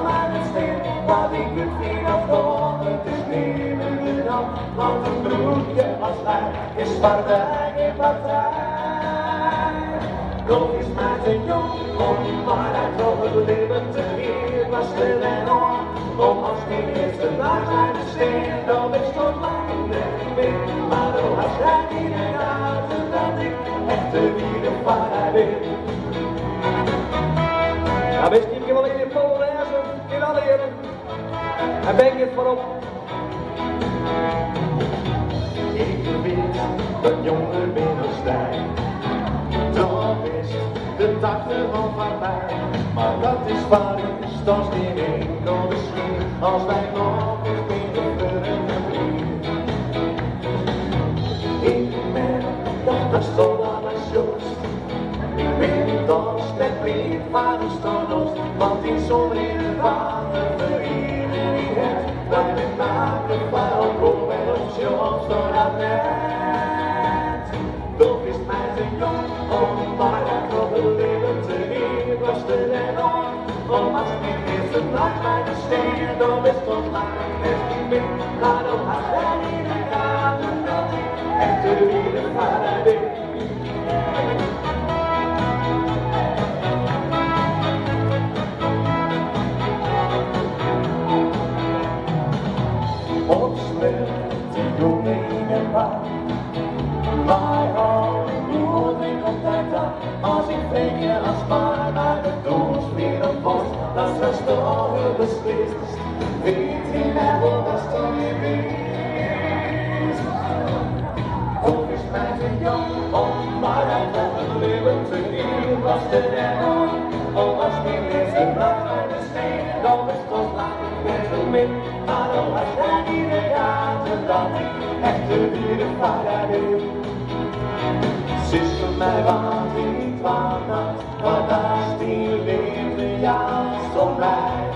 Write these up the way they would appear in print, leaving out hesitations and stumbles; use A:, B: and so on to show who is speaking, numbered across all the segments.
A: aan het steen, dat ik het vind afkom. Het is niet in de nacht, want een broekje als hij is partij in partij. Nog is mij te jong om maar uit nog het leven te hier was er en om. Om als die eerste dag aan de steen, dan is tot lang net meer. Maar dan was hij niet in de dat ik echt de wielen van hij wil.
B: Ja, best niet wel in Polonaise, in alle heren. En ben je het voorop.
A: Ik weet dat jonger binnenstijgt, dan is de dag er al voorbij. Maar dat is waar het is, dat is geen enkel misschien, als wij nog eens binnen kunnen vliegen. Ik merk dat is tot alles juist. Ik ben dans met vriend van een stornos, want in zo'n in van de verhielen die het, dat we maken van kom en ons jongens door dat net. Toch is mij te jong om maar nog het leven te hier was te rennen. Om als niet eerste dag bij de steen, dan is tot lang net niet meer. Maar dan had hij in de gaten dat ik echt de wielen van hij weet. Maar hoe ik op tijd aan, als ik vreemde als maar naar de doos weer op post, dat is gestorven beslist. Weet je wel dat het niet is? Toch is mij te jong om maar uit het leven te hier was te rennen. Om als niet eens de nacht uit de steen, dan is tot lang met een min. Maar dan was hij niet de gaten dat ik echt de wielen van hij wil. Ze is voor mij wat niet vannacht, maar daar is die leefde juist om mij.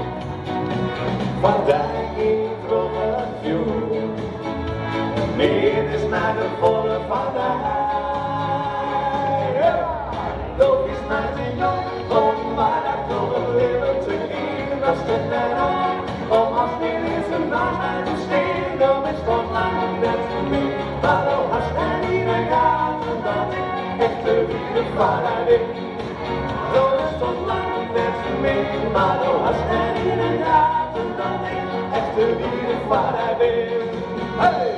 A: Van dijk in het vuur, meer is mij de volle van hij. Toch is mij te jong om maar dat nog een leven te hier was te rennen. Om als niet eens een nacht uit de steen, dan is tot lang net meer. Maar dan was hij niet de gaten dat ik echt de wielen van hij weet. Dan is tot lang net meer. Maar dan was hij niet de gaten dat ik echt de wielen van hij weet. Hey!